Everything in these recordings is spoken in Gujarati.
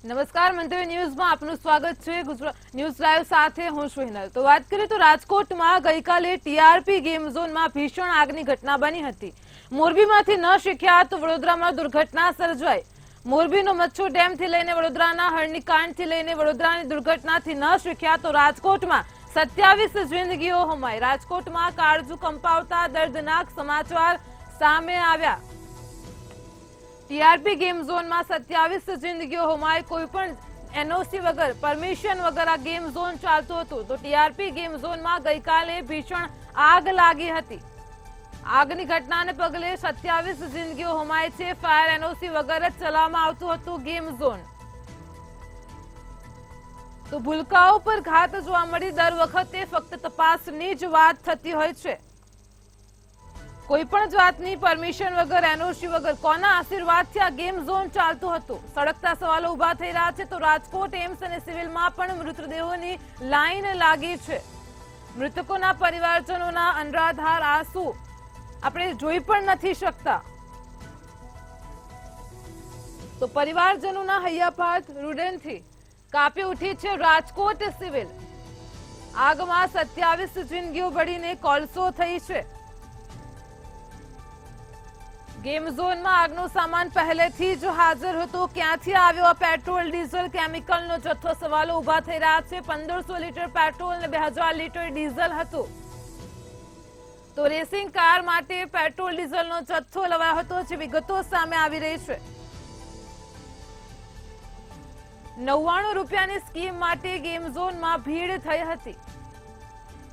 નમસ્કાર, મંતવ્ય ન્યૂઝમાં આપનું સ્વાગત છે। ગુજરાત ન્યૂઝ લાઈવ સાથે હું છું હિનલ। તો વાત કરીએ તો રાજકોટમાં ગઈકાલે ટીઆરપી ગેમ ઝોનમાં ભીષણ આગની ઘટના બની હતી। મોરબીમાંથી ન શીખ્યા તો વડોદરામાં દુર્ઘટના સર્જાઈ। મોરબીનો મચ્છુ ડેમથી લઈને વડોદરાના હરણીકાંડથી લઈને વડોદરાની દુર્ઘટનાથી ન શીખ્યા તો રાજકોટમાં 27 જિંદગીઓ હોમાઈ। રાજકોટમાં કાળજુ કંપાવતા દર્દનાક સમાચાર સામે આવ્યા। ટીઆરપી ગેમ ઝોનમાં 27 જિંદગીઓ હોમાઈ। કોઈ પણ એનઓસી વગર, પરમિશન વગર આ ગેમ ઝોન ચાલતો હતો। તો ટીઆરપી ગેમ ઝોનમાં ગઈકાલે ભીષણ આગ લાગી હતી। આગની ઘટનાને પગલે 27 જિંદગીઓ હોમાઈ છે। ફાયર એનઓસી વગર જ ચલાવવામાં આવતું હતું ગેમ ઝોન। તો ભૂલકાઓ પર ઘાત જોવા મળી। દર વખતે ફક્ત તપાસની જ વાત થતી હોય છે। કોઈ પણ જાતની પરમિશન વગર, એનઓસી વગર કોના આશીર્વાદથી આ ગેમ ઝોન ચાલતું હતું? સળગતા સવાલો ઉભા થઈ રહ્યા છે। તો રાજકોટ એમ્સ અને સિવિલમાં પણ મૃતદેહોની લાઈન લાગી છે। મૃતકોના પરિવારજનોના અનરાધાર આંસુ આપણે જોઈ પણ નથી શકતા। તો પરિવારજનોના હૈયાભાત રુદનથી કાપી ઉઠી છે રાજકોટ સિવિલ। આગમાં 27 જિંદગીઓ બળીને કોલસો થઈ છે। ગેમ ઝોનમાં આગનો સામાન પહેલેથી જ હાજર હતો। ક્યાંથી આવ્યો પેટ્રોલ, ડીઝલ, કેમિકલનો જથ્થો? સવાલો ઉભા થઈ રહ્યા છે। 1500 લીટર પેટ્રોલ અને 2000 લીટર ડીઝલ હતું। તો રેસિંગ કાર માટે પેટ્રોલ ડીઝલનો જથ્થો લવાયો હતો, જે વિગતો સામે આવી રહી છે। 99 રૂપિયાની સ્કીમ માટે ગેમ ઝોનમાં ભીડ થઈ હતી।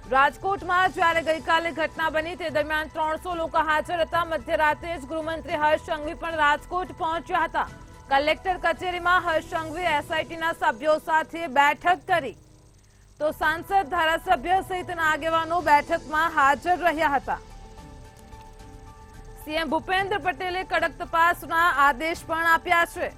રાજકોટમાં જ્યારે ગઈકાલે ઘટના બની તે દરમિયાન 300 લોકો હાજર હતા। મધ્યરાત્રે જ ગૃહમંત્રી હર્ષ સંઘવી પણ રાજકોટ પહોંચ્યા હતા। કલેક્ટર કચેરીમાં હર્ષ સંઘવી એસઆઈટીના સભ્યો સાથે બેઠક કરી। તો સાંસદ, ધારાસભ્ય સહિતના આગેવાનો બેઠકમાં હાજર રહ્યા હતા। સીએમ ભૂપેન્દ્ર પટેલે કડક તપાસના આદેશ પણ આપ્યા છે।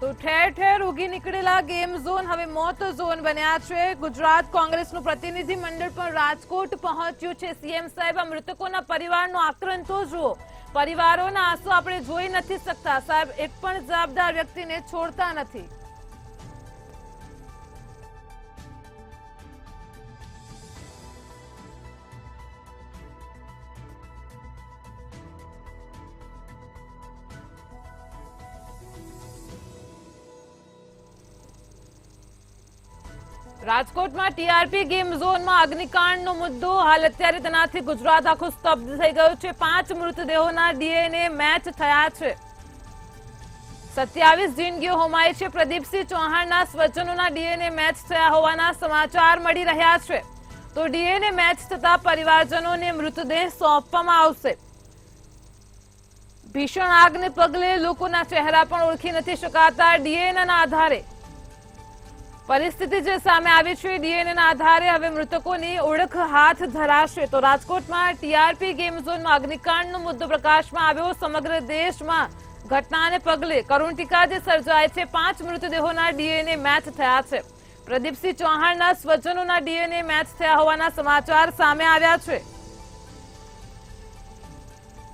તો ઠેર ઠેર ઉગી નીકળેલા ગેમ ઝોન હવે મોત ઝોન બન્યા છે। ગુજરાત કોંગ્રેસનું પ્રતિનિધિ મંડળ પણ રાજકોટ પહોંચ્યું છે। સીએમ સાહેબ, આ મૃતકોના પરિવારનો આક્રંદ તો જુઓ। પરિવારોના આંસુ આપણે જોઈ નથી શકતા। સાહેબ, એક પણ જવાબદાર વ્યક્તિને છોડતા નથી। રાજકોટમાં ટીઆરપી ગેમ ઝોનમાં અગ્નિકાંડનો મુદ્દો હાલ અત્યારે તેનાથી ગુજરાત આખું સ્તબ્ધ થઈ ગયું છે। 5 મૃતદેહોના ડીએનએ મેચ થયા છે। 27 જિંદગીઓ હોમાઈ છે। પ્રદીપસિંહ ચૌહાણના સ્વજનોના ડીએનએ મેચ થયા હોવાના સમાચાર મળી રહ્યા છે। તો ડીએનએ મેચ થતા પરિવારજનોને મૃતદેહ સોંપવામાં આવશે। ભીષણ આગને પગલે લોકોના ચહેરા પણ ઓળખી નથી શકાતા। ડીએનએના આધારે પરિસ્થિતિ જે સામે આવી છે, ડીએનએના આધારે હવે મૃતકોની ઓળખ હાથ ધરાશે। તો રાજકોટમાં ટીઆરપી ગેમ ઝોનમાં અગ્નિકાંડનો મુદ્દો પ્રકાશમાં આવ્યો। સમગ્ર દેશમાં ઘટનાને પગલે કરુણટીકા જે સર્જાય છે। 5 મૃતદેહોના ડીએનએ મેચ થયા છે। પ્રદીપસિંહ ચૌહાણના સ્વજનોના ડીએનએ મેચ થયા હોવાના સમાચાર સામે આવ્યા છે।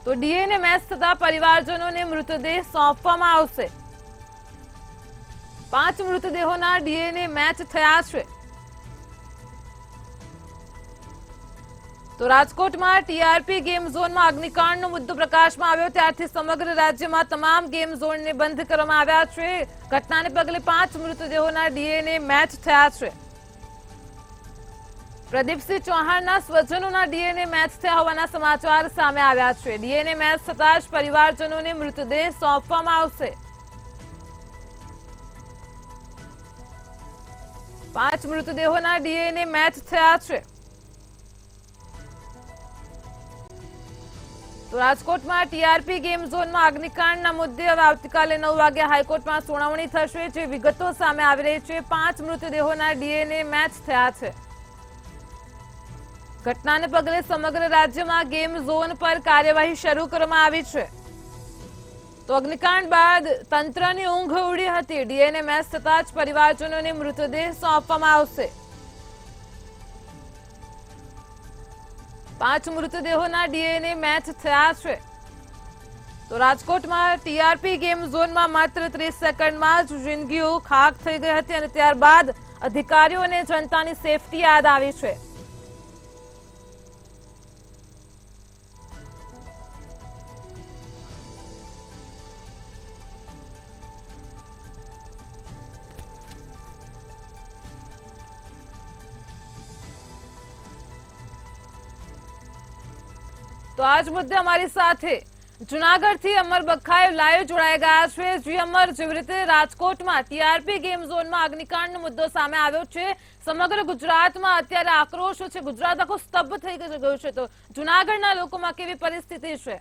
તો ડીએનએ મેચ થતા પરિવારજનોને મૃતદેહ સોંપવામાં આવશે। 5 મૃતદેહોના ડીએનએ મેચ થયા છે। તો રાજકોટમાં ટીઆરપી ગેમ ઝોનમાં અગ્નિકાંડનો મુદ્દો પ્રકાશમાં આવ્યો ત્યારથી સમગ્ર રાજ્યમાં તમામ ગેમ ઝોનને બંધ કરવામાં આવ્યા છે। ઘટનાને પગલે 5 મૃતદેહોના ડીએનએ મેચ થયા છે। પ્રદીપસિંહ ચૌહાણના સ્વજનોના ડીએનએ મેચ થયા હોવાના સમાચાર સામે આવ્યા છે। ડીએનએ મેચ થતા જ પરિવારજનોને મૃતદેહ સોંપવામાં આવશે। 5 મૃતદેહોના ડીએનએ મેચ થયા છે। તો રાજકોટમાં ટીઆરપી ગેમ ઝોનમાં અગ્નિકાંડના મુદ્દે હવે આવતીકાલે 9 વાગે હાઈકોર્ટમાં સુનાવણી થશે, જે વિગતો સામે આવી રહી છે। 5 મૃતદેહોના ડીએનએ મેચ થયા છે। ઘટનાને પગલે સમગ્ર રાજ્યમાં ગેમ ઝોન પર કાર્યવાહી શરૂ કરવામાં આવી છે। તો અગ્નિકાંડ બાદ તંત્રની ઊંઘ ઉડી હતી। ડીએનએ મેચ થતા જ પરિવારજનોને મૃતદેહ સોંપવામાં આવશે। 5 મૃતદેહોના ડીએનએ મેચ થયા છે। તો રાજકોટમાં ટીઆરપી ગેમ ઝોનમાં માત્ર 30 સેકન્ડમાં જ જિંદગીઓ ખાક થઈ ગઈ હતી અને ત્યારબાદ અધિકારીઓ અને જનતાની સેફટી યાદ આવી છે. તો આજ મુદ્દે અમારી સાથે જૂનાગઢથી અમર બખાઈ લાઈવ જોડાઈ ગયા છે. જી અમર, જેવી રીતે રાજકોટમાં ટીઆરપી ગેમ ઝોનમાં અગ્નિકાંડનો મુદ્દો સામે આવ્યો છે, સમગ્ર ગુજરાતમાં અત્યારે આક્રોશ છે, ગુજરાત આખું સ્તબ્ધ થઈ ગયું છે, તો જૂનાગઢના લોકોમાં કેવી પરિસ્થિતિ છે?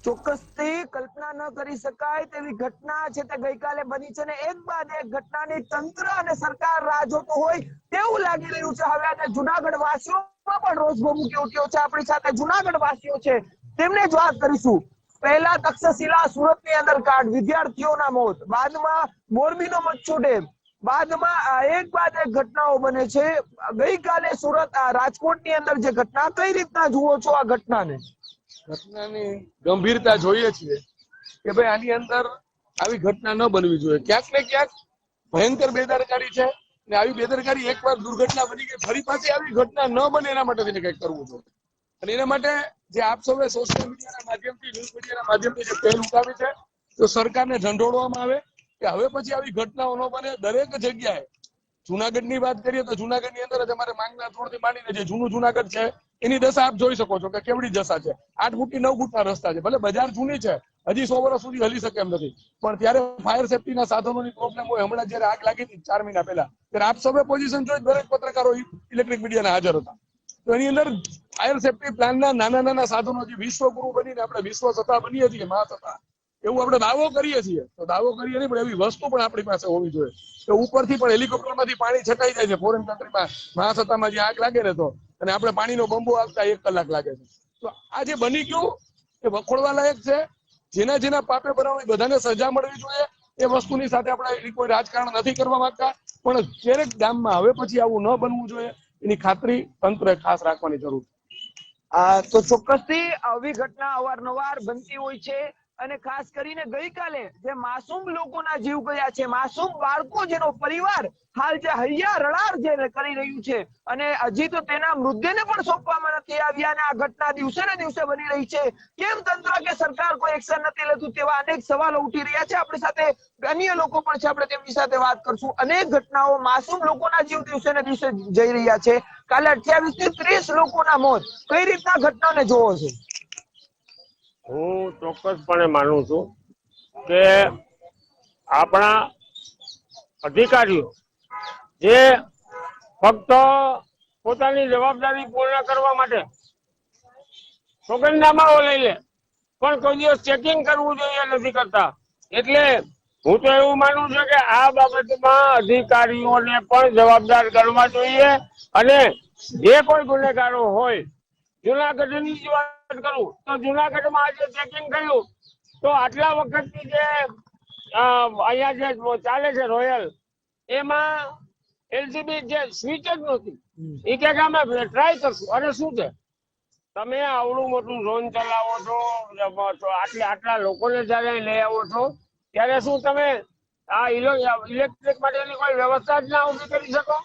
ચોક્કસથી કલ્પના ન કરી શકાય તેવી ઘટના છે તે ગઈકાલે બની છે, ને એક બાદ એક ઘટનાની તંત્ર અને સરકાર રાહ જોતો હોય તેવું લાગી રહ્યું છે. હવે આજે જૂનાગઢ વાસીઓમાં પણ રોષ ભભૂકી ઉઠ્યો છે. આપણી સાથે જૂનાગઢ વાસીઓ છે, તેમને જ વાત કરીશું. પહેલા તક્ષશિલા સુરતની અંદર કાંડ, વિદ્યાર્થીઓના મોત, બાદમાં મોરબીનો મચ્છુ ડેમ, બાદમાં એક બાદ એક ઘટનાઓ બને છે. ગઈકાલે સુરત રાજકોટની અંદર જે ઘટના, કઈ રીતના જુઓ છો આ ઘટનાને? ઘટનાની ગંભીરતા જોઈએ છીએ કે ભાઈ આની અંદર આવી ઘટના ન બનવી જોઈએ. ક્યાંક ને ક્યાંક ભયંકર બેદરકારી છે, ને આવી બેદરકારી એકવાર દુર્ઘટના બની ગઈ, ફરી પાછી આવી ઘટના ન બને એના માટે થઈને કંઈક કરવું જોઈએ. અને એના માટે જે આપ સૌએ સોશિયલ મીડિયાના માધ્યમથી, ન્યૂઝ મીડિયાના માધ્યમથી જે પહેલ ઉઠાવી છે, તો સરકારને ઝંડોળવામાં આવે કે હવે પછી આવી ઘટનાઓ ન બને. દરેક જગ્યાએ જુનાગઢની વાત કરીએ તો જુનાગઢની અંદર જ અમારે માંગના ધોરણથી માંડીને જે જૂનું જુનાગઢ છે એની દશા આપ જોઈ શકો છો કે કેવડી દશા છે. 8 ફૂટથી 9 ફૂટના રસ્તા છે. ભલે બજાર જૂની છે, હજી 100 વર્ષ સુધી હલી શકે એમ નથી, પણ ત્યારે ફાયર સેફટીના સાધનોની પ્રોબ્લેમ હોય. હમણાં જયારે આગ લાગી હતી 4 મહિના પહેલા, ત્યારે આપ સૌએ પોઝિશન જોઈ, દરેક પત્રકારો ઇલેક્ટ્રિક મીડિયાના હાજર હતા. તો એની અંદર ફાયર સેફટી પ્લાનના નાના નાના સાધનો, જે વિશ્વગુરુ બનીને આપણે વિશ્વ સત્તા બનીએ છીએ, મહાસત્તા, એવું આપણે દાવો કરીએ છીએ. તો દાવો કરીએ નહીં, પણ એવી વસ્તુ પણ આપણી પાસે હોવી જોઈએ કે ઉપરથી પણ હેલિકોપ્ટરમાંથી પાણી છટાઈ જાય છે. ફોરેન કન્ટ્રીમાં મહાસત્તામાં જે આગ લાગે ને, તો અને આપણે પાણીનો બંબો આવતા 1 કલાક લાગે છે. તો આ જે બની ગયું એ વખોડવા લાયક છે. જેના જેના પાપે બનાવ બધાને સજા મળવી જોઈએ. એ વસ્તુની સાથે આપણે કોઈ રાજકારણ નથી કરવા માંગતા, પણ દરેક ગામમાં હવે પછી આવું ન બનવું જોઈએ એની ખાતરી તંત્રએ ખાસ રાખવાની જરૂર છે. તો ચોક્કસથી આવી ઘટના અવારનવાર બનતી હોય છે, અને ખાસ કરીને ગઈકાલે જે માસૂમ લોકોના જીવ ગયા છે, માસૂમ બાળકો, જેનો પરિવાર હાલ જે હૈયા રડાર જે કરી રહ્યું છે, અને હજી તો તેના મૃતદેહને પણ સોંપવામાં નથી આવ્યા, અને આ ઘટના દિવસે ને દિવસે બની રહી છે. કેમ તંત્ર કે સરકાર કોઈ એક્શન નથી લેતું, તેવા અનેક સવાલો ઉઠી રહ્યા છે. આપણી સાથે અન્ય લોકો પણ છે, આપણે તેમની સાથે વાત કરશું. અનેક ઘટનાઓ, માસૂમ લોકોના જીવ દિવસે ને દિવસે જઈ રહ્યા છે. કાલે 28 થી 30 લોકોના મોત. કઈ રીતના ઘટનાને જોવો છો? હું ચોક્કસપણે માનું છું કે આપણા અધિકારીઓ જે ફક્ત પોતાની જવાબદારી પૂર્ણ કરવા માટે સોગંદનામાઓ લઈ લે, પણ કોઈ દિવસ ચેકિંગ કરવું જોઈએ નથી કરતા. એટલે હું તો એવું માનું છું કે આ બાબતમાં અધિકારીઓને પણ જવાબદાર ગણવા જોઈએ, અને જે કોઈ ગુનેગારો હોય, જુનાગઢની જ વાત કરું તો જુનાગઢમાં આજે ચેકિંગ કર્યું તો આટલા વખતની જે અહીંયા જે ચાલે છે રોયલ, એમાં એલસીબી જે સ્વિચ જ નહોતી. એ કે અમે ટ્રાય કરશું. અને શું છે, તમે આવડું મોટું ઝોન ચલાવો છો, આટલા લોકોને જયારે લઈ આવો છો, ત્યારે શું તમે આ ઇલેક્ટ્રિક માટેની કોઈ વ્યવસ્થા જ ના ઉભી કરી શકો?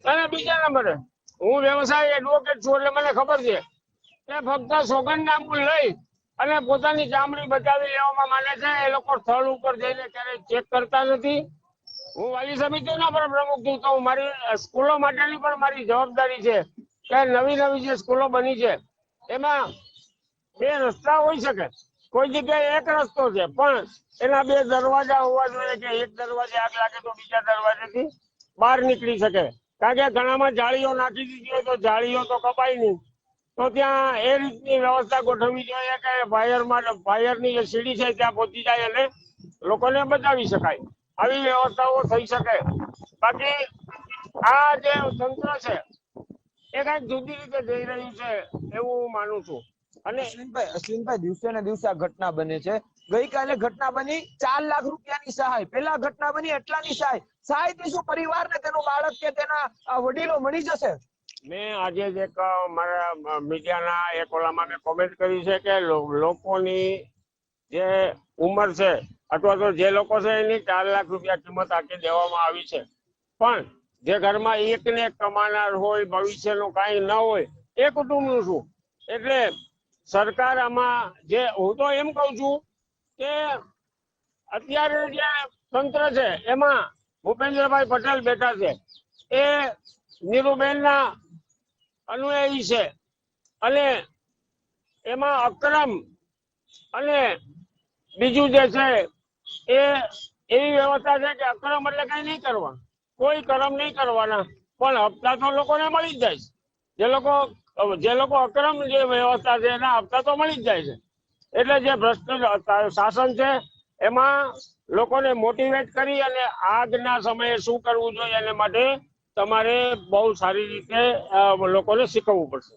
અને બીજા નંબરે, હું વ્યવસાય એડવોકેટ છું, એટલે મને ખબર છે કે ફક્ત સોગંદનામું લઈ અને પોતાની ચામડી બચાવી લેવામાં માને છે. એ લોકો સ્થળ ઉપર જઈને ક્યારેય ચેક કરતા નથી. હું વાલી સમિતિના પણ પ્રમુખ છું, તો મારી સ્કૂલો માટેની પણ મારી જવાબદારી છે કે નવી નવી જે સ્કૂલો બની છે એમાં 2 રસ્તા હોઈ શકે. કોઈ જગ્યાએ એક રસ્તો છે, પણ એના 2 દરવાજા હોવા જોઈએ કે એક દરવાજે આગ લાગે તો બીજા દરવાજેથી બહાર નીકળી શકે. કારણ કે ઘણામાં જાળીઓ નાખી દીધી હોય તો જાળીઓ તો કપાય નહીં. તો ત્યાં એ રીતની વ્યવસ્થા ગોઠવવી જોઈએ કે ફાયરની જે સીડી છે ત્યાં પહોંચી જાય અને લોકોને બચાવી શકાય. આવી વ્યવસ્થાઓ થઈ શકે. બાકી આ જે તંત્ર છે એ કઈક જુદી રીતે જઈ રહ્યું છે એવું હું માનું છું. અને અશ્વિનભાઈ, દિવસે ને દિવસે આ ઘટના બને છે. ગઈકાલે ઘટના બની 4 લાખ રૂપિયાની સહાય, પહેલા ઘટના બની એટલાની સહાયથી શું પરિવારને તેનું બાળક કે તેના વડીલો મળી જશે? મેં આજે જ એક મારા મીડિયાના એક ઓલામાં મેં કોમેન્ટ કરી છે કે લોકોની જે ઉંમર છે અથવા તો જે લોકો છે એની 4 લાખ રૂપિયા કિંમત આખી દેવામાં આવી છે. પણ જે ઘરમાં એક ને એક કમાનાર હોય, ભવિષ્યનું કાંઈ ન હોય, એ કુટુંબનું શું? એટલે સરકાર આમાં જે, હું તો એમ કઉ છું કે અત્યારે જે તંત્ર છે એમાં ભૂપેન્દ્રભાઈ પટેલ બેઠા છે, એ નીરુબેનના અનુયાયી છે અને એમાં અક્રમ અને બીજું જે છે એ એવી વ્યવસ્થા છે કે અક્રમ એટલે કઈ નહીં કરવાનું, કોઈ કર્મ નહીં કરવાના, પણ હપ્તા તો લોકોને મળી જ જાય છે. જે લોકો અક્રમ જે વ્યવસ્થા છે એના હપ્તા તો મળી જ જાય છે. એટલે જે ભ્રષ્ટ શાસન છે એમાં લોકોને મોટિવેટ કરી અને આજના સમયે શું કરવું જોઈએ એને માટે તમારે બહુ સારી રીતે લોકોને શીખવવું પડશે.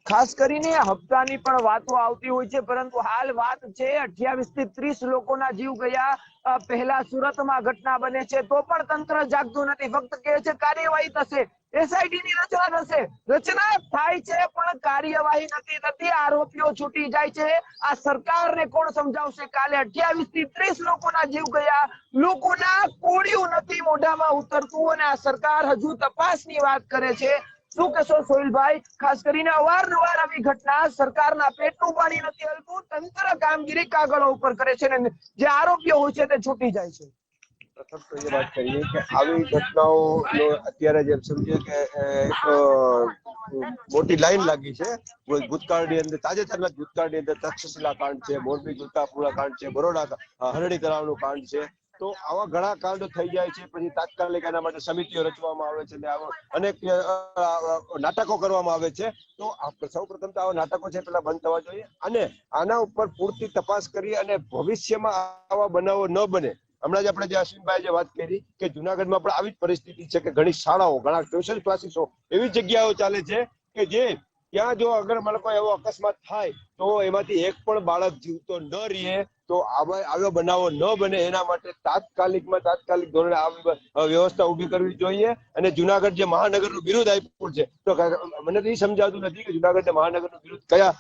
ખાસ કરીને હપ્તાની પણ વાતો આવતી હોય છે, પરંતુ હાલ વાત છે 28 થી 30 લોકોના જીવ ગયા. પહેલા સુરતમાં ઘટના બને છે તો પણ તંત્ર જાગતું નથી, ફક્ત કહે છે કાર્યવાહી થશે, એસઆઈટી ની રચના થશે. રચના થાય છે પણ કાર્યવાહી નથી થતી, આરોપીઓ છૂટી જાય છે. આ સરકારને કોણ સમજાવશે? કાલે 28 થી 30 લોકોના જીવ ગયા, લોકોના કોળિયું નથી મોઢામાં ઉતરતું અને આ સરકાર હજુ તપાસની વાત કરે છે. શું કહેશો સોહિલભાઈ? ખાસ કરીને અવારનવાર આવી ઘટના, સરકારના પેટનું પાણી નથી હલતું, તંત્ર કામગીરી કાગળો ઉપર કરે છે ને જે આરોપીઓ હોય છે તે છૂટી જાય છે. પ્રથમ તો એ વાત કરીએ કે આવી ઘટનાઓ અત્યારે જેમ સમજીએ કે એક મોટી લાઈન લાગી છે. ભૂતકાળની અંદર, તાજેતરના ભૂતકાળની અંદર તક્ષશિલા કાંડ છે, મોરબી ગુલકાપુરા કાંડ છે, બરોડા હરણી તળાવનું કાંડ છે. તો આવા ઘણા કાંડો થઈ જાય છે, પછી તાત્કાલિક એના માટે સમિતિઓ રચવામાં આવે છે અને અનેક નાટકો કરવામાં આવે છે. તો સૌ પ્રથમ તો આવા નાટકો છે પેલા બંધ થવા જોઈએ અને આના ઉપર પૂરતી તપાસ કરી અને ભવિષ્યમાં આવા બનાવો ન બને. હમણાં જ આપણે જે અશ્વિનભાઈ જે વાત કરી કે જુનાગઢમાં પણ આવી જ પરિસ્થિતિ છે કે ઘણી શાળાઓ, ઘણા ટ્યુશન ક્લાસીસો એવી જગ્યાઓ ચાલે છે કે જે ત્યાં જો અગર મને કોઈ એવો અકસ્માત થાય તો એમાંથી એક પણ બાળક જીવતો ન રહે. તો આવા બનાવો ન બને એના માટે તાત્કાલિક ધોરણે આ વ્યવસ્થા ઉભી કરવી જોઈએ. અને જુનાગઢ જે મહાનગરનું બિરુદ આપ્યું છે, તો મને તો એ સમજાતું નથી કે જુનાગઢને મહાનગરનું બિરુદ કયા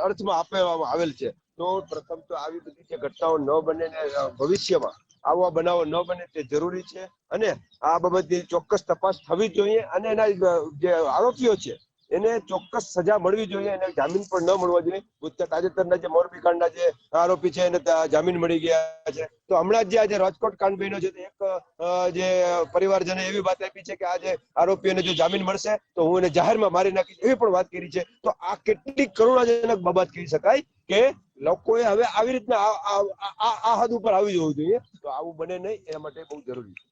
અર્થમાં આપવામાં આવેલ છે. તો પ્રથમ તો આવી બધી જે ઘટનાઓ ન બને ને ભવિષ્યમાં આવા બનાવો ન બને તે જરૂરી છે અને આ બાબતની ચોક્કસ તપાસ થવી જોઈએ અને એના જે આરોપીઓ છે એને ચોક્કસ સજા મળવી જોઈએ, એને જામીન પણ ન મળવા જોઈએ. તાજેતરના જે મોરબી કાંડના જે આરોપી છે એને જામીન મળી ગયા છે. તો હમણાં જ જે રાજકોટ કાંડ બન્યો છે, એક જે પરિવારજને એવી વાત આપી છે કે આ જે આરોપીઓને જો જામીન મળશે તો હું એને જાહેરમાં મારી નાખીશ, એવી પણ વાત કરી છે. તો આ કેટલી કરુણાજનક બાબત કહી શકાય કે લોકોએ હવે આવી રીતના આ હદ ઉપર આવી જવું જોઈએ. તો આવું બને નહીં, એના માટે બહુ જરૂરી છે.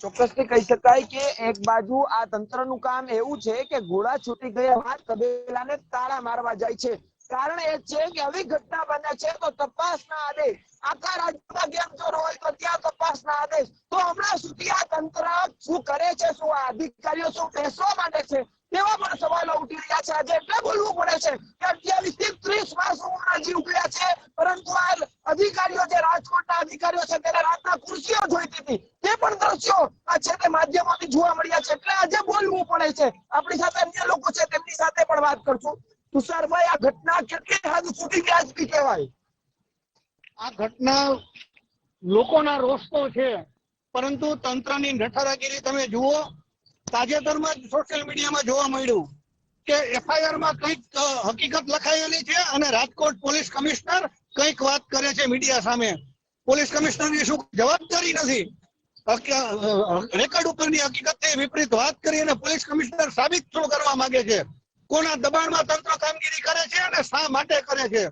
ચોક્કસથી કહી શકાય કે એક બાજુ આ તંત્રનું કામ એવું છે કે ઘોડા છૂટી ગયા બાદ તબેલાને તાળા મારવા જાય છે. કારણ એ છે કે આવી ઘટના બને છે તો તપાસના આદેશ, આખા રાજ્યમાં ગેરચોર હોય તો ત્યાં તપાસના આદેશ. તો હમણાં સુધી આ તંત્ર શું કરે છે, શું આ અધિકારીઓ શું બેસવા માંડે છે, તેવા પણ સવાલો ઉઠી રહ્યા છે. આજે એટલે બોલવું પડે છે કે 28 થી 30 માસૂમોના જીવ ગયા છે, પરંતુ આ અધિકારીઓ જે રાજકોટના અધિકારીઓ છે તેને રાતના ખુરશીઓ જોઈતી હતી, તે પણ દ્રશ્યો આ છે તે માધ્યમોથી જોવા મળ્યા છે. એટલે આજે બોલવું પડે છે. આપણી સાથે અન્ય લોકો છે, તેમની સાથે પણ વાત કરશું. તુષારભાઈ, આ ઘટના કેટલી હદ સુધી વ્યાજબી કહેવાય? આ ઘટના લોકોના રોષ તો છે, પરંતુ તંત્રની નઠારાગીરી તમે જુઓ. તાજેતરમાં જ સોશિયલ મીડિયામાં જોવા મળ્યું કે એફઆઈઆર માં કંઈક હકીકત લખાયેલી છે અને રાજકોટ પોલીસ કમિશનર કંઈક વાત કરે છે મીડિયા સામે. પોલીસ કમિશનરની શું જવાબદારી નથી? રેકોર્ડ ઉપરની હકીકતથી વિપરીત વાત કરી અને પોલીસ કમિશનર સાબિત શું કરવા માંગે છે? કોના દબાણમાં તંત્ર કામગીરી કરે છે અને શા માટે કરે છે?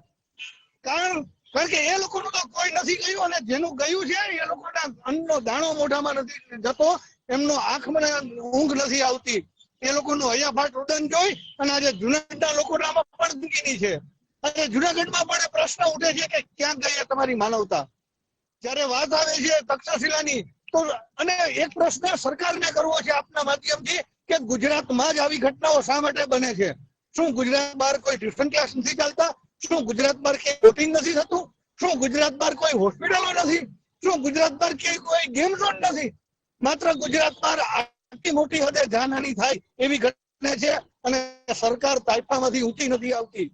કારણ કે એ લોકોનું તો કોઈ નથી ગયું અને જેનું ગયું છે એ લોકોના અન્નનો દાણો મોઢામાં નથી જતો, એમનો આંખમાં ઊંઘ નથી આવતી. એ લોકોનું હૈયાફાટ ઉડન જોઈ અને આજે જુનાગઢના લોકોનામાં પણ દુઃખીની છે. અને જુનાગઢમાં પણ પ્રશ્ન ઉઠે છે કે ક્યાં ગઈ તમારી માનવતા? જયારે વાત આવે છે તક્ષશિલાની તો અને એક પ્રશ્ન સરકારને કરવો છે આપના માધ્યમથી કે ગુજરાતમાં જ આવી ઘટનાઓ શા માટે બને છે? શું ગુજરાત બહાર કોઈ ટ્યુશન ક્લાસ નથી ચાલતા? શું ગુજરાત બહાર ક્યાંય વોટિંગ નથી થતું? શું ગુજરાત બહાર કોઈ હોસ્પિટલો નથી? શું ગુજરાત બહાર ક્યાંય કોઈ ગેમ ઝોન નથી? માત્ર ગુજરાત બહાર આટલી મોટી હદે જાનહાની થાય એવી ઘટના છે અને સરકાર તાઇફામાંથી ઊંચી નથી આવતી.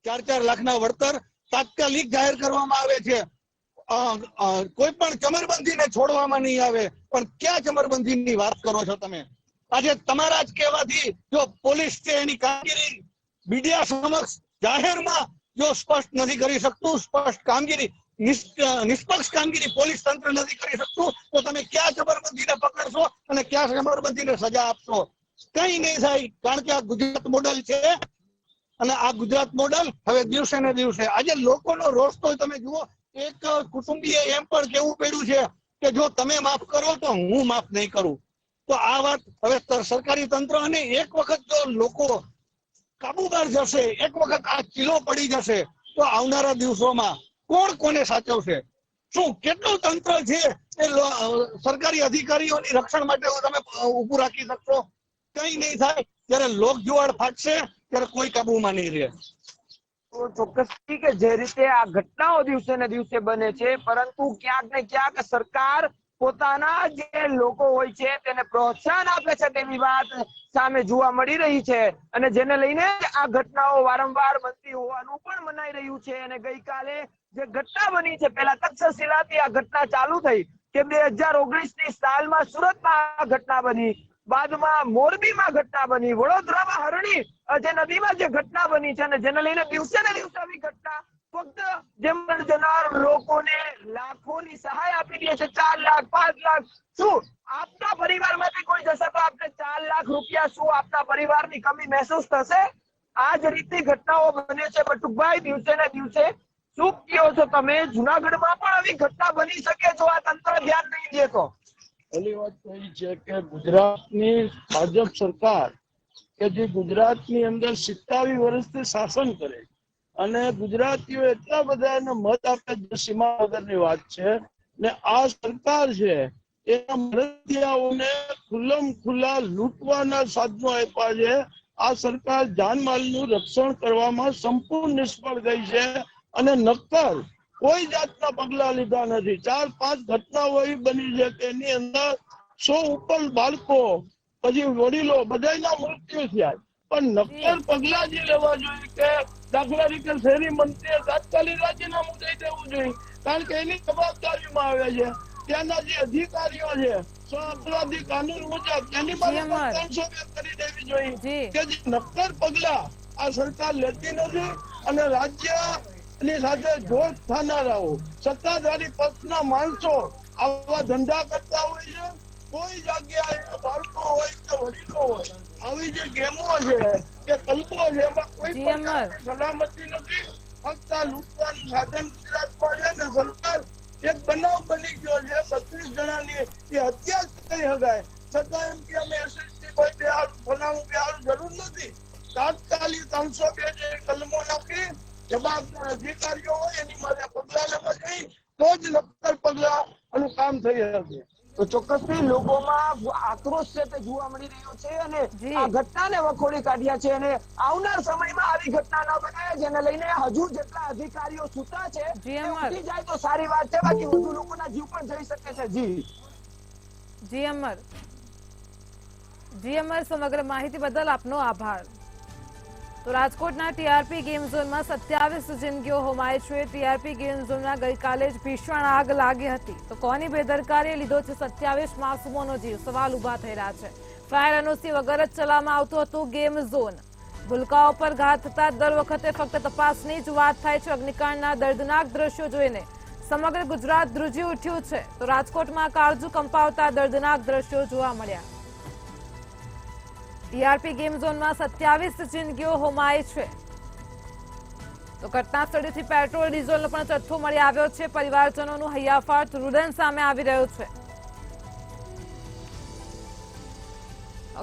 4-4 લાખના વળતર તાત્કાલિક જાહેર કરવામાં આવે છે. કોઈ પણ ચમરબંધીને છોડવામાં નહીં આવે. પણ ક્યાં ચમરબંધીની વાત કરો છો તમે? આજે તમારા જ કહેવાથી જો પોલીસ છે એની કામગીરી મીડિયા સમક્ષ જાહેરમાં જો સ્પષ્ટ નથી કરી શકતું, સ્પષ્ટ કામગીરી નિષ્પક્ષ કામગીરી પોલીસ તંત્ર નથી કરી શકતું, તો તમે ક્યાં ચમરબંધીને પકડશો અને ક્યાં ચમરબંધીને સજા આપશો? કઈ નહીં થાય. કારણ કે આ ગુજરાત મોડલ છે અને આ ગુજરાત મોડલ હવે દિવસે ને દિવસે આજે લોકોનો રોષ તો તમે જુઓ. એક કુટુંબીએ એમ પણ કેવું પડ્યું છે કે જો તમે માફ કરો તો હું માફ નહીં કરું. તો આ વાત હવે સરકારી તંત્ર અને એક વખત જો લોકો કાબુ બહાર જશે, એક વખત આ કિલ્લો પડી જશે, તો આવનારા દિવસોમાં કોણ કોને સાચવશે? શું કેટલું તંત્ર છે એ સરકારી અધિકારીઓની રક્ષણ માટે તમે ઉભું રાખી શકશો? કઈ નહીં થાય. જયારે લોક જુવાળ ફાટશે ત્યારે કોઈ કાબુમાં નહીં રહે. તો ચોક્કસથી કે જે રીતે આ ઘટનાઓ દિવસે ને દિવસે બને છે, પરંતુ ક્યાંક ને ક્યાંક સરકાર પોતાના જે લોકો હોય છે તેને પ્રોત્સાહન આપે છે તેવી વાત સામે જોવા મળી રહી છે, અને જેને લઈને આ ઘટનાઓ વારંવાર બનતી હોવાનું પણ મનાઈ રહ્યું છે. અને ગઈકાલે જે ઘટના બની છે, પહેલા તક્ષશિલાથી આ ઘટના ચાલુ થઈ કે 2019ની સાલમાં સુરતમાં આ ઘટના બની, બાદમાં મોરબીમાં ઘટના બની, વડોદરામાં હરણી જે નદીમાં જે ઘટના બની છે, અને જેને લઈને દિવસે ને દિવસે આવી ઘટના ફક્ત જે જનાર લોકોને લાખોની સહાય આપી દે છે, 4 લાખ 5 લાખ. શું આપના પરિવારમાંથી કોઈ જશે તો આપને 4 લાખ રૂપિયા શું આપના પરિવારની કમી મહેસૂસ થશે? આ જ રીતની ઘટનાઓ બને છે. બટુકભાઈ, દિવસે ને દિવસે શું કહો છો તમે? જુનાગઢમાં પણ આવી ઘટના બની શકે જો આ તંત્ર ધ્યાન નહીં દે તો? પહેલી વાત તો એ છે કે ગુજરાતની ભાજપ સરકાર કે જે ગુજરાતની અંદર 27 વર્ષથી શાસન કરે અને ગુજરાતીઓ એટલા બધા એને મત આપે જે સીમા વગરની વાત છે, ને આ સરકાર છે એના મરતિયાઓને ખુલ્લમ ખુલ્લા લૂંટવાના સાધનો આપ્યા છે. આ સરકાર જાનમાલનું રક્ષણ કરવામાં સંપૂર્ણ નિષ્ફળ ગઈ છે અને નક્કર કોઈ જાતના પગલા લીધા નથી. 4-5 ઘટનાઓ એવી બની છે કે એની અંદર 100 ઉપર બાળકો પછી વડીલો બધાના મૃત્યુ થયા, પણ નક્કર પગલા જે લેવા જોઈએ કે દાખલા તરીકે શહેરી મંત્રીએ તાત્કાલિક રાજીનામું દઈ દેવું જોઈએ, કારણ કે એની જવાબદારીમાં આવે છે. ત્યાંના જે અધિકારીઓ છે અપરાધી કાનૂન મુજબ તેની પાસે 300 કરી દેવી જોઈએ કે જે નક્કર પગલા આ સરકાર લેતી નથી. અને રાજ્યની સાથે જોડ થનારાઓ સત્તાધારી પક્ષના માણસો આવા ધંધા કરતા હોય છે. કોઈ જગ્યાએ બાળકો હોય કે વડીલો હોય આવી જે ગેમો છે કે કલ્પો છે એમાં કોઈ પણ સલામતી નથી. ફક્ત લૂંટવાનું સાધન ગુજરાતમાં છે ને સરકાર એક બનાવ બની ગયો છે 32 જણાની એ હત્યા કરી શકાય છતાં એમ કે અમે એસએસટી કોઈ બનાવવું જરૂર નથી. તાત્કાલિક 302 જે કલમો નાખી જવાબદાર અધિકારીઓ હોય એની માટે પગલા લેવા જોઈએ તો જ નક્કર પગલા આનું કામ થઈ શકે. તો ચોક્કસથી લોકોમાં આક્રોશ છે તે જોવા મળી રહ્યો છે, અને આ ઘટનાને વખોડી કાઢ્યા છે. અને આવનાર સમયમાં આવી ઘટના ન બને જેને લઈને હજુ જેટલા અધિકારીઓ છૂટા છે તે ઉઠી જાય તો સારી વાત છે, બાકી વધુ લોકોના જીવ પણ જઈ શકે છે. જી અમર, સમગ્ર માહિતી બદલ આપનો આભાર. તો રાજકોટના ટીઆરપી ગેમ ઝોનમાં 27 જિંદગીઓ હોમાય છે. ટીઆરપી ગેમ ઝોનમાં ગઈકાલે જ ભીષણ આગ લાગી હતી, તો કોની બેદરકારીએ લીધો છે 27 માસૂમોનો જીવ? સવાલ ઉભા થઈ રહ્યા છે. ફાયર એનઓસી વગર જ ચલાવવામાં આવતું હતું ગેમ ઝોન. ભૂલકાઓ પર ઘાત થતા દર વખતે ફક્ત તપાસની જ વાત થાય છે. અગ્નિકાંડના દર્દનાક દ્રશ્યો જોઈને સમગ્ર ગુજરાત ધ્રુજી ઉઠ્યું છે. તો રાજકોટમાં કાળજુ કંપાવતા દર્દનાક દ્રશ્યો જોવા મળ્યા. ટીઆરપી ગેમ ઝોનમાં 27 જિંદગીઓ હોમાય છે. તો ઘટના સ્થળેથી પેટ્રોલ ડીઝલનો પણ જથ્થો મળી આવ્યો છે. પરિવારજનોનું હૈયાફાટ રુદન સામે આવી રહ્યું છે.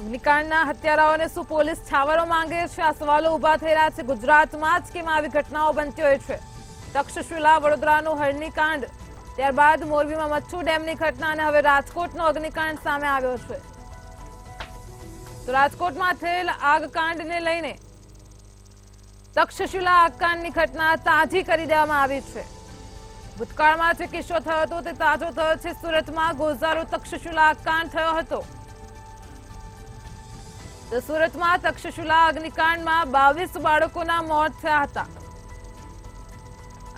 અગ્નિકાંડના હત્યારાઓને શું પોલીસ છાવરો માંગે છે? આ સવાલો ઉભા થઈ રહ્યા છે. ગુજરાતમાં જ કેમ આવી ઘટનાઓ બનતી હોય છે? તક્ષશિલા, વડોદરાનું હરણીકાંડ, ત્યારબાદ મોરબીમાં મચ્છુ ડેમની ઘટના અને હવે રાજકોટનો અગ્નિકાંડ સામે આવ્યો છે. તો રાજકોટમાં થયેલ આગકાંડને લઈને તક્ષશિલા આગકાંડની ઘટના તાજી કરી દેવામાં આવી છે. ભૂતકાળમાં જે કિસ્સો થયો હતો તે તાજો થયો છે. સુરતમાં ગોઝારો તક્ષશિલા આગકાંડ થયો હતો. તો સુરતમાં તક્ષશિલા અગ્નિકાંડમાં 22 બાળકોના મોત થયા હતા.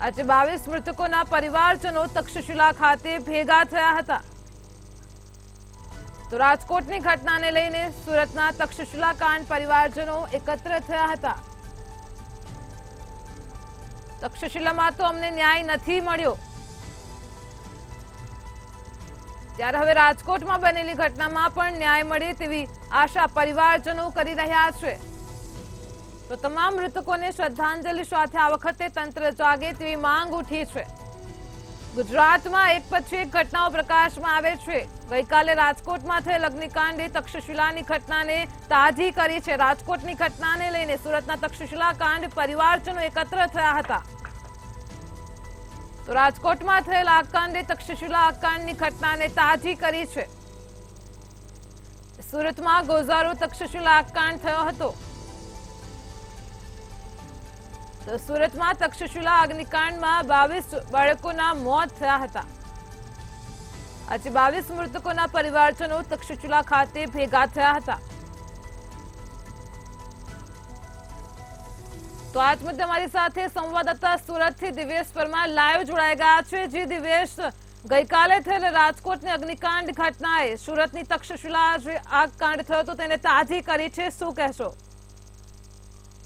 આજે 22 મૃતકોના પરિવારજનો તક્ષશિલા ખાતે ભેગા થયા હતા. તો રાજકોટની ઘટનાને લઈને સુરતના તક્ષશિલા કાંડ પરિવારજનો એકત્ર થયા હતા. તક્ષશિલામાં તો અમને ન્યાય નથી મળ્યો, ત્યારે હવે રાજકોટમાં બનેલી ઘટનામાં પણ ન્યાય મળે તેવી આશા પરિવારજનો કરી રહ્યા છે. તો તમામ મૃતકોને શ્રદ્ધાંજલિ સાથે આ વખતે તંત્ર જાગે તેવી માંગ ઉઠી છે. ગુજરાતમાં એક પછી એક ઘટનાઓ પ્રકાશમાં આવે છે. ગઈકાલે રાજકોટમાં થયેલ અગ્નિકાંડે તક્ષશિલાની ઘટનાને તાજી કરી છે. રાજકોટની ઘટનાને લઈને સુરતના તક્ષશિલા કાંડ પરિવારજનો એકત્ર થયા હતા. તો રાજકોટમાં થયેલ આ કાંડે તક્ષશિલા કાંડની ઘટનાને તાજી કરી છે. સુરતમાં ગોઝારો તક્ષશિલા કાંડ થયો હતો. તો સુરતમાં તક્ષશિલા અગ્નિકાંડમાં 22 બાળકોના મોત થયા હતા. આજે 22 મૃતકોના પરિવારજનો તક્ષશિલા ખાતે ભેગા થયા હતા. તો આજ મુદ્દે અમારી સાથે સંવાદદાતા સુરતથી દિવેશ પરમાર લાઈવ જોડાઈ ગયા છે. જી દિવેશ, ગઈકાલે થયેલ રાજકોટની અગ્નિકાંડ ઘટનાએ સુરતની તક્ષશિલા જે આગ કાંડ થયો હતો તેને તાજી કરી છે, શું કહેશો?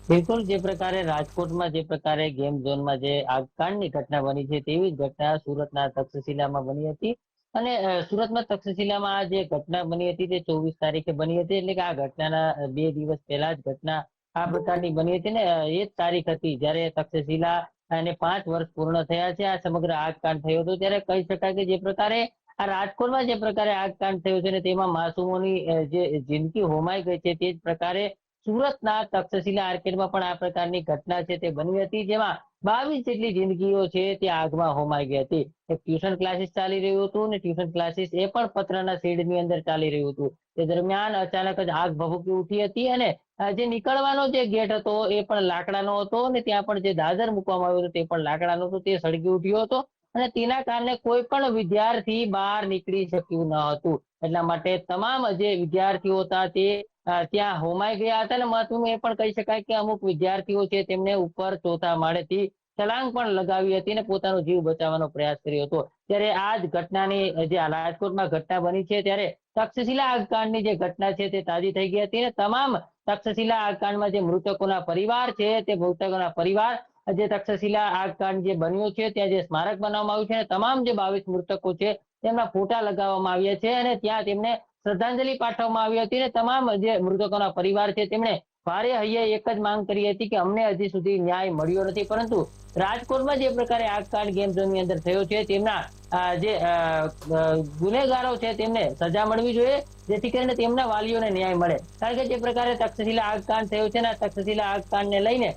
બિલકુલ, જે પ્રકારે રાજકોટમાં જે પ્રકારે ગેમ ઝોનમાં જે આગકાંડની ઘટના બની છે તેવી જ ઘટના સુરતના તક્ષશિલામાં બની હતી. અને સુરતમાં તક્ષશિલામાં આ જે ઘટના બની હતી તે 24 તારીખે બની હતી. એટલે કે આ ઘટનાના 2 દિવસ પહેલા જ ઘટના આ પ્રકારની બની હતી ને એ જ તારીખ હતી જ્યારે તક્ષશિલા અને 5 વર્ષ પૂર્ણ થયા છે આ સમગ્ર આગકાંડ થયો હતો. ત્યારે કહી શકાય કે જે પ્રકારે આ રાજકોટમાં જે પ્રકારે આગકાંડ થયો છે ને તેમાં માસૂમોની જે જિંદગી હોમાઈ ગઈ છે તે જ પ્રકારે સુરતના તક્ષશિલા આર્કેડમાં પણ આ પ્રકારની ઘટના છે તે બની હતી, જેમાં 22 જેટલી જિંદગીઓ છે તે આગમાં હોમાઈ ગઈ હતી. એક ટ્યુશન ક્લાસીસ ચાલી રહ્યું હતું અને ટ્યુશન ક્લાસીસ એ પણ પતરાના શેડની અંદર ચાલી રહ્યું હતું. તે દરમિયાન અચાનક જ આગ ભભૂકી ઉઠી હતી અને જે નીકળવાનો જે ગેટ હતો એ પણ લાકડાનો હતો અને ત્યાં પણ જે દાદર મૂકવામાં આવ્યો હતો તે પણ લાકડાનો હતો, તે સળગી ઉઠ્યો હતો અને તેના કારણે કોઈ પણ વિદ્યાર્થી બહાર નીકળી શક્યું ન હતું. એટલા માટે તમામ જે વિદ્યાર્થીઓ હતા તે ત્યાં હોમાઈ ગયા હતા. અને મહત્વનું એ પણ કહી શકાય કે અમુક વિદ્યાર્થીઓ છે તેમને ઉપર 4થા માળેથી છલાંગ પણ લગાવી હતી અને પોતાનો જીવ બચાવવાનો પ્રયાસ કર્યો હતો. ત્યારે આ જ ઘટનાની જે રાજકોટમાં ઘટના બની છે ત્યારે તક્ષશિલા આગકાંડની જે ઘટના છે તે તાજી થઈ ગઈ હતી અને તમામ તક્ષશિલા આગકાંડમાં જે મૃતકોના પરિવાર છે તે મૃતકોના પરિવાર જે તક્ષશિલા આગકાંડ જે બન્યું છે ત્યાં જે સ્મારક બનાવવામાં આવ્યું છે અને તમામ જે 22 મૃતકો છે તેમના ફોટા લગાવવામાં આવ્યા છે અને ત્યાં તેમને શ્રદ્ધાંજલિ પાઠવવામાં આવી હતી. અને તમામ જે મૃતકોના પરિવાર છે તેમણે ભારે હૈયે એક જ માંગ કરી હતી કે અમને હજી સુધી ન્યાય મળ્યો નથી, પરંતુ રાજકોટમાં જે પ્રકારે આગકાંડ ગેમ ઝોનની અંદર થયો છે તેમના જે ગુનેગારો છે તેમને સજા મળવી જોઈએ, જેથી કરીને તેમના વાલીઓને ન્યાય મળે. કારણ કે જે પ્રકારે તક્ષશિલા આગકાંડ થયો છે ને તક્ષશિલા આગકાંડને લઈને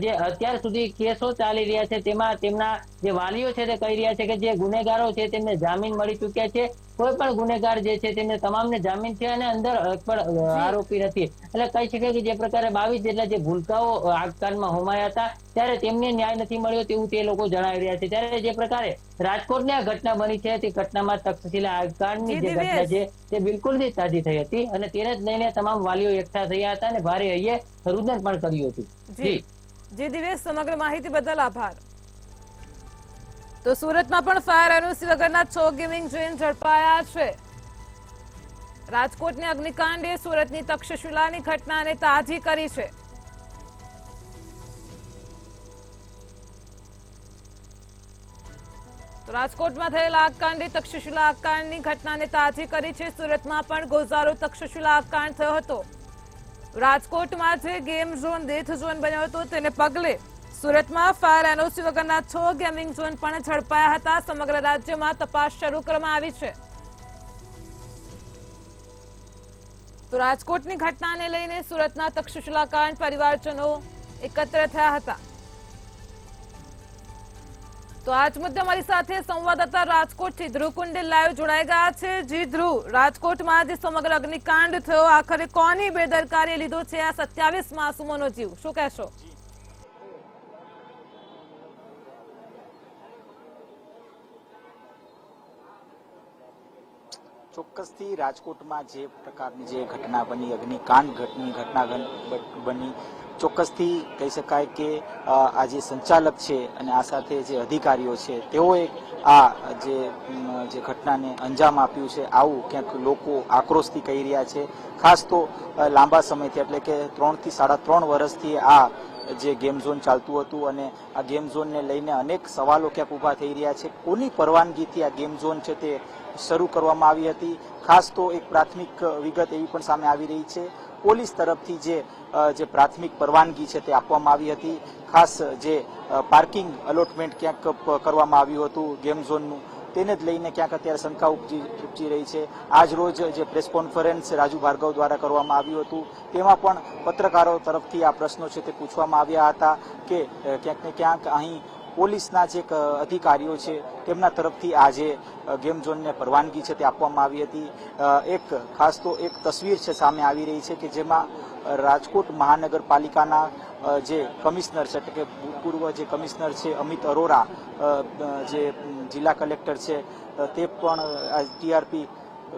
જે અત્યાર સુધી કેસો ચાલી રહ્યા છે તેમાં તેમના જે વાલીઓ છે તે કહી રહ્યા છે કે જે ગુનેગારો છે તેમને જામીન મળી ચૂક્યા છે. કોઈ પણ ગુનેગાર જે છે તેમને તમામને જામીન છે અને અંદર પણ આરોપી નથી. એટલે કહી શકાય કે જે પ્રકારે 22 જેટલા જે ભૂલકાઓ આગકાંડમાં હોમાયા હતા ત્યારે તેમને ન્યાય નથી મળ્યો તેવું તે લોકો જણાવી રહ્યા છે. ત્યારે જે પ્રકારે રાજકોટની આ ઘટના બની છે તે ઘટનામાં તક્ષશિલા આગકાંડની જે ઘટના છે તે બિલકુલ જ તાજી થઈ હતી અને તેને જ લઈને તમામ વાલીઓ એકઠા થયા હતા અને ભારે હૈયે રુદન પણ કર્યું હતું. જી દિવેશ, સમગ્ર માહિતી બદલ આભાર. તો સુરતમાં પણ ફાયર એનઓસી વગરના 6 ગેમિંગ ઝોન ઝડપાયા છે. રાજકોટની અગ્નિકાંડે સુરતની તક્ષશિલાની ઘટનાને તાજી કરી છે. તો રાજકોટમાં થયેલા આગકાંડે તક્ષશિલા આગકાંડની ઘટનાને તાજી કરી છે. સુરતમાં પણ ગોઝારો તક્ષશિલા આગકાંડ થયો હતો. રાજકોટમાં જે ગેમ ઝોન ડેથ ઝોન બન્યો હતો તેને પગલે સુરતમાં ફાયર એનઓસી વગરના 6 ગેમિંગ ઝોન પણ ઝડપાયા હતા. સમગ્ર રાજ્યમાં તપાસ શરૂ કરવામાં આવી છે. તો રાજકોટની ઘટનાને લઈને સુરતના તક્ષશિલા કાંડ પરિવારજનો એકત્ર થયા હતા. તો આજ મુદ્દે અમારી સાથે સંવાદદાતા રાજકોટથી ધ્રુવ કુંડેલ લાઈવ જોડાઈ ગયા છે. જી ધ્રુવ, રાજકોટમાં જે સમગ્ર અગ્નિકાંડ થયો આખરે કોની બેદરકારીએ લીધો છે આ 27 માસૂમોનો જીવ, શું કહેશો? ચોક્કસથી રાજકોટમાં જે પ્રકારની જે ઘટના બની, અગ્નિકાંડની ઘટના બની, ચોક્કસથી કહી શકાય કે આ જે સંચાલક છે અને આ સાથે જે અધિકારીઓ છે તેઓએ આ જે ઘટનાને અંજામ આપ્યું છે, આવું ક્યાંક લોકો આક્રોશથી કહી રહ્યા છે. ખાસ તો લાંબા સમયથી એટલે કે 3 થી 3.5 વર્ષથી આ જે ગેમ ઝોન ચાલતું હતું અને આ ગેમ ઝોનને લઈને અનેક સવાલો ક્યાંક ઊભા થઈ રહ્યા છે. કોની પરવાનગીથી આ ગેમ ઝોન છે તે શરૂ કરવામાં આવી હતી? ખાસ તો એક પ્રાથમિક વિગત એવી પણ સામે આવી રહી છે, પોલીસ તરફથી જે પ્રાથમિક પરવાનગી છે તે આપવામાં આવી હતી. ખાસ જે પાર્કિંગ અલોટમેન્ટ ક્યાંક કરવામાં આવ્યું હતું ગેમ ઝોનનું, તેને જ લઈને ક્યાંક અત્યારે શંકા ઉપજી રહી છે. આજ રોજ જે પ્રેસ કોન્ફરન્સ રાજુ ભાર્ગવ દ્વારા કરવામાં આવ્યું હતું તેમાં પણ પત્રકારો તરફથી આ પ્રશ્નો છે તે પૂછવામાં આવ્યા હતા કે ક્યાંક ને ક્યાંક અહીં પોલીસના જે અધિકારીઓ છે તેમના તરફથી આ જે ગેમ ઝોનને પરવાનગી છે તે આપવામાં આવી હતી. એક ખાસ તો એક તસવીર છે સામે આવી રહી છે કે જેમાં રાજકોટ મહાનગરપાલિકાના જે કમિશનર છે એટલે કે ભૂતપૂર્વ જે કમિશનર છે અમિત અરોરા, જે જિલ્લા કલેક્ટર છે તે પણ ટીઆરપી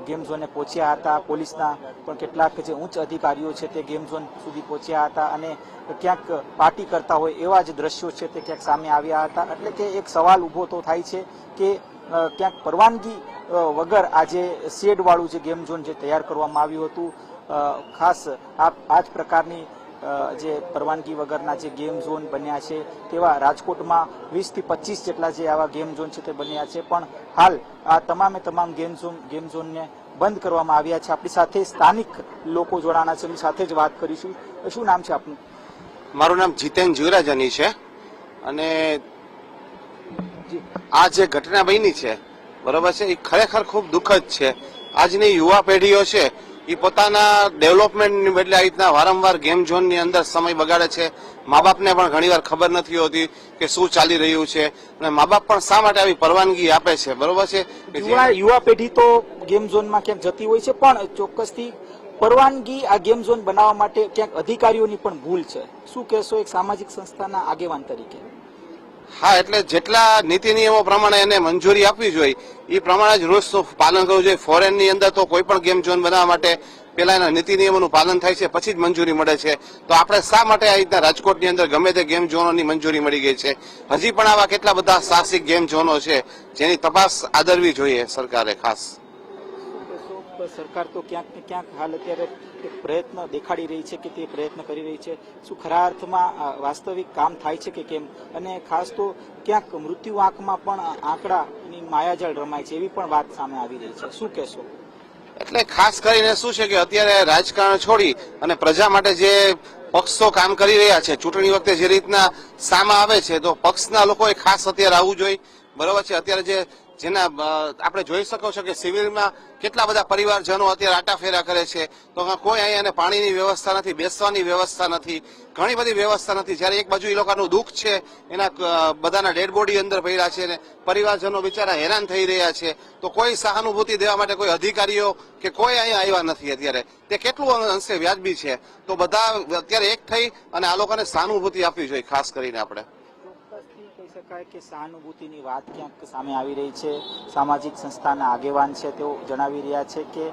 ગેમ ઝોને પહોંચ્યા હતા. પોલીસના પણ કેટલાક જે ઉચ્ચ અધિકારીઓ છે તે ગેમ ઝોન સુધી પહોંચ્યા હતા અને ક્યાંક પાર્ટી કરતા હોય એવા જ દ્રશ્યો છે તે ક્યાંક સામે આવ્યા હતા. એટલે કે એક સવાલ ઊભો તો થાય છે કે ક્યાંક પરવાનગી વગર આ જે શેડવાળું જે ગેમ ઝોન જે તૈયાર કરવામાં આવ્યું હતું, ખાસ આ જ પ્રકારની જે પરવાનગી વગરના જે ગેમ ઝોન બન્યા છે તેવા રાજકોટમાં 20 થી 25 જેટલા જે આવા ગેમ ઝોન છે તે બન્યા છે. પણ હાલ આ તમામે તમામ ગેમ ઝોનને બંધ કરવામાં આવ્યા છે. આપણી સાથે સ્થાનિક લોકો જોડાણા છે, એમની સાથે જ વાત કરીશું. શું નામ છે આપનું? મારું નામ જીતેન જીવરાજાની છે અને આ જે ઘટના બની છે બરોબર છે એ ખરેખર ખૂબ દુઃખદ છે. આજની યુવા પેઢીઓ છે એ પોતાના ડેવલપમેન્ટની બદલે આ રીતના વારંવાર ગેમ ઝોનની અંદર સમય બગાડે છે. મા બાપને પણ ઘણીવાર ખબર નથી હોતી કે શું ચાલી રહ્યું છે અને મા બાપ પણ શા માટે આવી પરવાનગી આપે છે. બરોબર છે, યુવા પેઢી તો ગેમ ઝોનમાં ક્યાંક જતી હોય છે, પણ ચોક્કસથી પરવાનગી આ ગેમ ઝોન બનાવવા માટે ક્યાંક અધિકારીઓની પણ ભૂલ છે. શું કહેશો એક સામાજિક સંસ્થાના આગેવાન તરીકે? હા, એટલે જેટલા નીતિ નિયમો પ્રમાણે એને મંજૂરી આપવી જોઈએ એ પ્રમાણે જ રૂલ્સનું પાલન કરવું જોઈએ. ફોરેનની અંદર તો કોઈ પણ ગેમ ઝોન બનાવવા માટે પેલા એના નીતિ નિયમોનું પાલન થાય છે, પછી જ મંજૂરી મળે છે. તો આપણે શા માટે આ રીતના રાજકોટની અંદર ગમે તે ગેમ ઝોનોની મંજૂરી મળી ગઈ છે? હજી પણ આવા કેટલા બધા સાહસિક ગેમ ઝોનો છે જેની તપાસ આદરવી જોઈએ સરકારે. ખાસ સરકાર તો ક્યાંક ને ક્યાંક હાલ અત્યારે એક પ્રયત્ન દેખાડી રહી છે કે તે પ્રયત્ન કરી રહી છે. શું ખરા અર્થમાં વાસ્તવિક કામ થાય છે કે કેમ? અને ખાસ તો ક્યાંક મૃત્યુ આંકમાં પણ આંકડાની માયાજાળ રમાય છે એવી પણ વાત સામે આવી રહી છે. શું કહેશો? એટલે ખાસ કરીને શું છે કે અત્યારે રાજકારણ છોડી અને પ્રજા માટે જે પક્ષો કામ કરી રહ્યા છે, ચૂંટણી વખતે જે રીતના સામે આવે છે, તો પક્ષના લોકોએ ખાસ અત્યારે આવવું જોઈએ. બરોબર છે, અત્યારે જેના આપણે જોઈ શકો છો કે સિવિલમાં કેટલા બધા પરિવારજનો અત્યારે આટાફેરા કરે છે, તો કોઈ અહીંયા પાણીની વ્યવસ્થા નથી, બેસવાની વ્યવસ્થા નથી, ઘણી બધી વ્યવસ્થા નથી. જ્યારે એક બાજુ એ લોકોનું દુઃખ છે, એના બધાના ડેડ બોડી અંદર પડ્યા છે અને પરિવારજનો બિચારા હેરાન થઈ રહ્યા છે, તો કોઈ સહાનુભૂતિ દેવા માટે કોઈ અધિકારીઓ કે કોઈ અહીંયા આવ્યા નથી. અત્યારે તે કેટલું અંશે વ્યાજબી છે? તો બધા અત્યારે એક થઈ અને આ લોકોને સહાનુભૂતિ આપવી જોઈએ. ખાસ કરીને આપણે કે સહાનુભૂતિની વાત ક્યાંક સામે આવી રહી છે. સામાજિક સંસ્થાના આગેવાન છે તેઓ જણાવી રહ્યા છે કે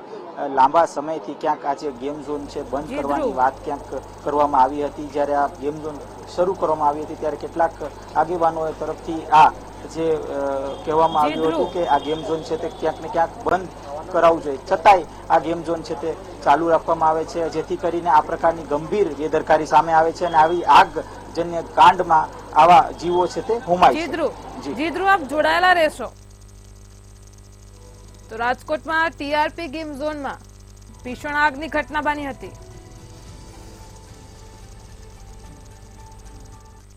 લાંબા સમયથી ક્યાંક આ જે ગેમ ઝોન છે બંધ કરવાની વાત ક્યાંક કરવામાં આવી હતી. જ્યારે આ ગેમ ઝોન શરૂ કરવામાં આવી હતી ત્યારે કેટલાક આગેવાનો તરફથી આ જે કહેવામાં આવ્યું હતું કે આ ગેમ ઝોન છે તે ક્યાંક ને ક્યાંક બંધ કરાવવું જોઈએ, છતાંય આ ગેમ ઝોન છે તે ચાલુ રાખવામાં આવે છે, જેથી કરીને આ પ્રકારની ગંભીર બેદરકારી સામે આવે છે અને આવી આગજન્ય કાંડમાં આવા જીવો છે તે હોમાય છે. જીદ્રુ, આપ જોડાયેલા રહેશો. તો રાજકોટમાં ટીઆરપી ગેમ ઝોનમાં ભીષણ આગની ઘટના બની હતી.